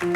The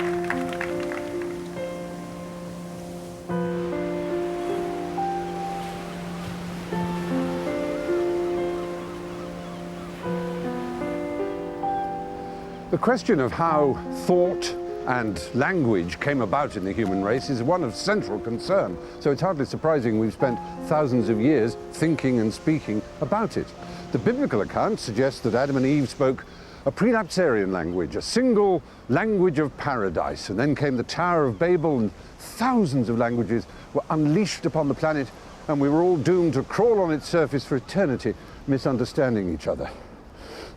question of how thought and language came about in the human race is one of central concern. So it's hardly surprising we've spent thousands of years thinking and speaking about it. The biblical account suggests that Adam and Eve spoke a prelapsarian language, a single language of paradise. And then came the Tower of Babel, and thousands of languages were unleashed upon the planet, and we were all doomed to crawl on its surface for eternity, misunderstanding each other.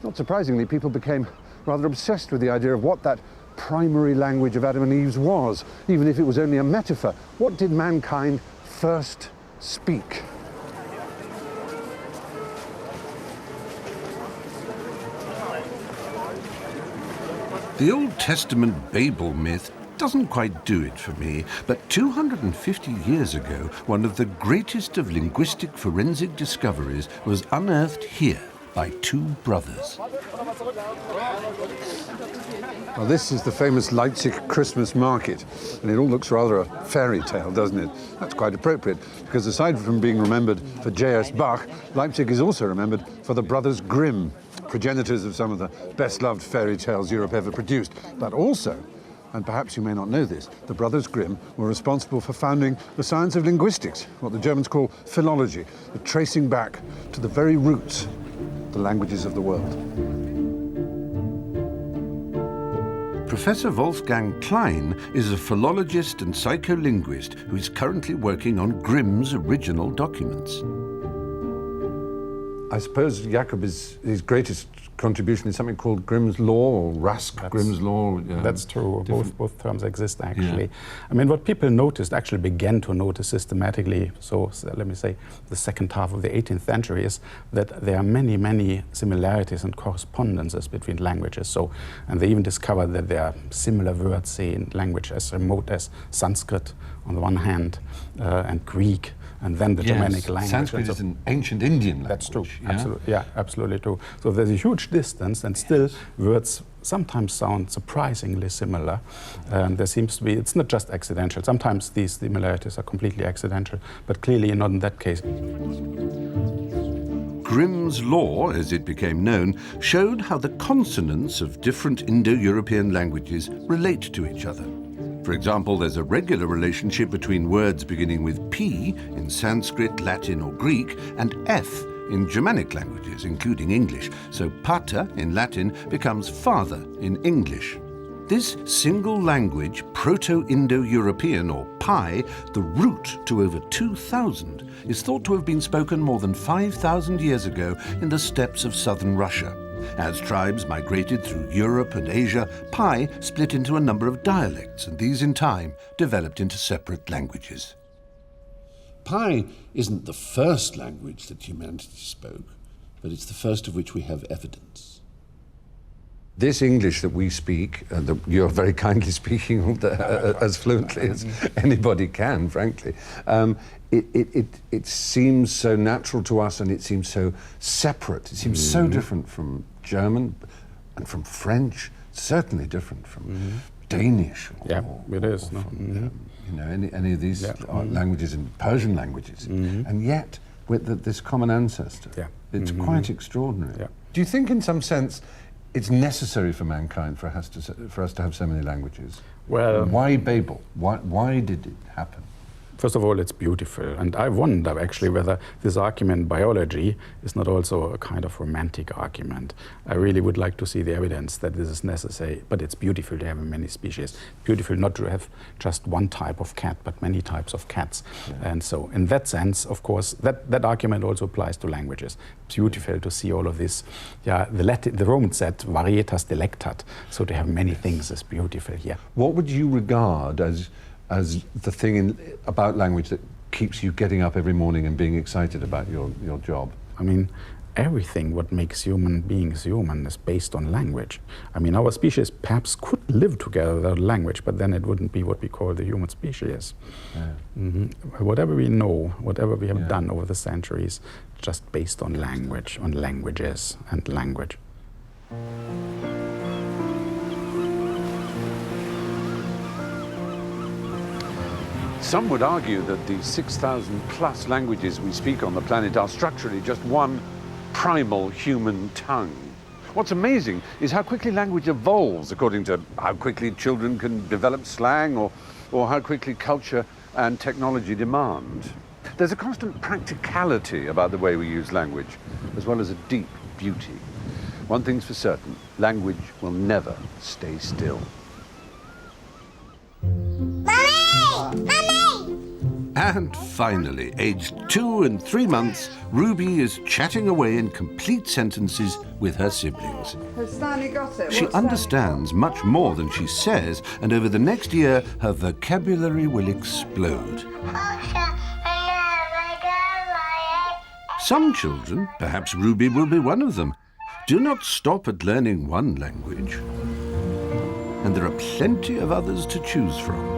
Not surprisingly, people became rather obsessed with the idea of what that primary language of Adam and Eve's was, even if it was only a metaphor. What did mankind first speak? The Old Testament Babel myth doesn't quite do it for me, but 250 years ago, one of the greatest of linguistic forensic discoveries was unearthed here by two brothers. Well, this is the famous Leipzig Christmas market, and it all looks rather a fairy tale, doesn't it? That's quite appropriate, because aside from being remembered for J.S. Bach, Leipzig is also remembered for the Brothers Grimm, progenitors of some of the best-loved fairy tales Europe ever produced. But also, and perhaps you may not know this, the Brothers Grimm were responsible for founding the science of linguistics, what the Germans call philology, the tracing back to the very roots, the languages of the world. Professor Wolfgang Klein is a philologist and psycholinguist who is currently working on Grimm's original documents. I suppose Jakob his greatest contribution is something called Grimm's Law, or Grimm's Law. That's true. Both terms exist, actually. Yeah. I mean, what people noticed, actually began to notice systematically, so let me say the second half of the 18th century, is that there are many, many similarities and correspondences between languages. So, and they even discovered that there are similar words, say, in language as remote as Sanskrit on the one hand, and Greek, and then the Germanic language. Sanskrit is an ancient Indian language. That's true. Yeah? Absolutely, yeah, absolutely true. So there's a huge distance, and still words sometimes sound surprisingly similar. There seems to be, it's not just accidental. Sometimes these similarities are completely accidental, but clearly not in that case. Grimm's Law, as it became known, showed how the consonants of different Indo-European languages relate to each other. For example, there's a regular relationship between words beginning with P in Sanskrit, Latin or Greek, and F in Germanic languages, including English. So pater in Latin becomes father in English. This single language, Proto-Indo-European, or PIE, the root to over 2,000, is thought to have been spoken more than 5,000 years ago in the steppes of southern Russia. As tribes migrated through Europe and Asia, PIE split into a number of dialects, and these in time developed into separate languages. PIE isn't the first language that humanity spoke, but it's the first of which we have evidence. This English that we speak, that you're very kindly speaking as fluently as anybody can, frankly, it seems so natural to us, and it seems so separate. It seems so different from German and from French, certainly different from Danish. It is. You know, any of these languages, and Persian languages, and yet with this common ancestor. It's quite extraordinary. Do you think, in some sense, it's necessary for mankind for us to have so many languages? Well, why Babel? Why did it happen? First of all, it's beautiful, and I wonder actually whether this argument, biology, is not also a kind of romantic argument. I really would like to see the evidence that this is necessary, but it's beautiful to have many species. Beautiful not to have just one type of cat, but many types of cats. And so, in that sense, of course, that argument also applies to languages. Beautiful to see all of this. The Romans said, varietas delectat, so to have many things is beautiful here. What would you regard as the thing about language that keeps you getting up every morning and being excited about your job? I mean, everything what makes human beings human is based on language. I mean, our species perhaps could live together without language, but then it wouldn't be what we call the human species. Whatever we know, whatever we have done over the centuries, just based on language, on languages and language. Some would argue that the 6,000 plus languages we speak on the planet are structurally just one primal human tongue. What's amazing is how quickly language evolves according to how quickly children can develop slang or how quickly culture and technology demand. There's a constant practicality about the way we use language, as well as a deep beauty. One thing's for certain, language will never stay still. And finally, aged 2 and 3 months, Ruby is chatting away in complete sentences with her siblings. Has Stanley got it? She understands much more than she says, and over the next year, her vocabulary will explode. Some children, perhaps Ruby will be one of them, do not stop at learning one language. And there are plenty of others to choose from.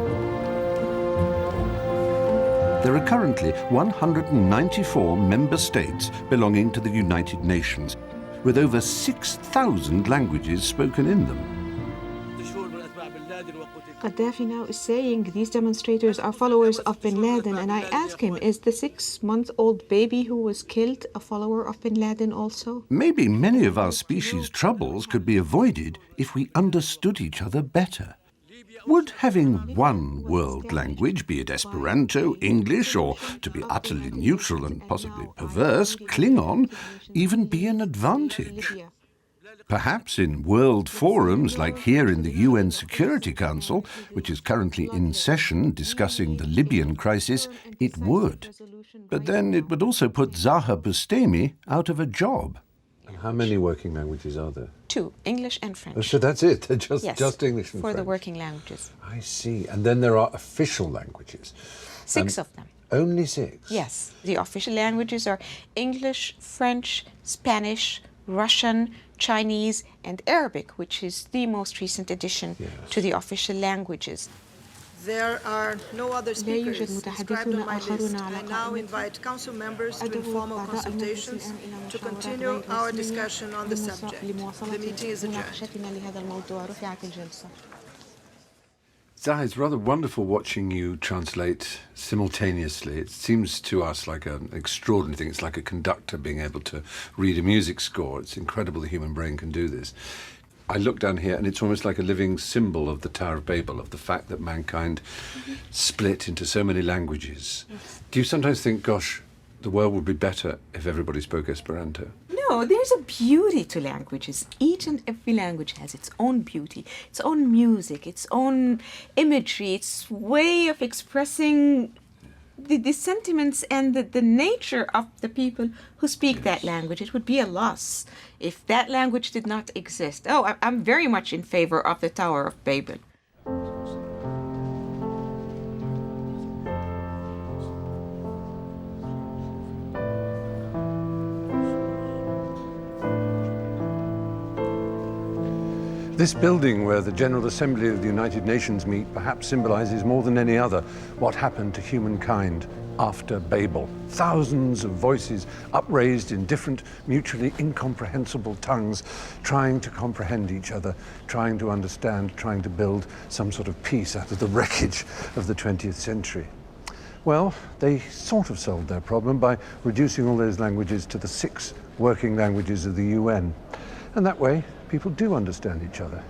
There are currently 194 member states belonging to the United Nations, with over 6,000 languages spoken in them. Gaddafi now is saying these demonstrators are followers of bin Laden, and I ask him, is the 6-month-old baby who was killed a follower of bin Laden also? Maybe many of our species' troubles could be avoided if we understood each other better. Would having one world language, be it Esperanto, English, or, to be utterly neutral and possibly perverse, Klingon, even be an advantage? Perhaps in world forums like here in the UN Security Council, which is currently in session discussing the Libyan crisis, it would. But then it would also put Zaha Bustami out of a job. And how many working languages are there? 2, English and French. Oh, so that's it? Just, Yes, just English and for French? the working languages. I see. And then there are official languages? 6 of them. Only 6? Yes. The official languages are English, French, Spanish, Russian, Chinese, and Arabic, which is the most recent addition to the official languages. There are no other speakers described on my list. I now invite council members to informal consultations to continue our discussion on the subject. The meeting is adjourned. Zaha, it's rather wonderful watching you translate simultaneously. It seems to us like an extraordinary thing. It's like a conductor being able to read a music score. It's incredible the human brain can do this. I look down here and it's almost like a living symbol of the Tower of Babel, of the fact that mankind split into so many languages. Yes. Do you sometimes think, gosh, the world would be better if everybody spoke Esperanto? No, there's a beauty to languages. Each and every language has its own beauty, its own music, its own imagery, its way of expressing the sentiments and the nature of the people who speak that language. It would be a loss if that language did not exist. Oh, I'm very much in favor of the Tower of Babel. This building where the General Assembly of the United Nations meet perhaps symbolizes more than any other what happened to humankind after Babel. Thousands of voices upraised in different, mutually incomprehensible tongues, trying to comprehend each other, trying to understand, trying to build some sort of peace out of the wreckage of the 20th century. Well, they sort of solved their problem by reducing all those languages to the 6 working languages of the UN. And that way, people do understand each other.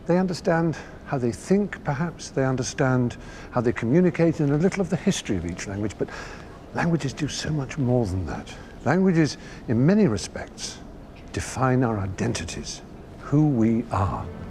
They understand how they think, perhaps. They understand how they communicate, and a little of the history of each language. But languages do so much more than that. Languages, in many respects, define our identities, who we are.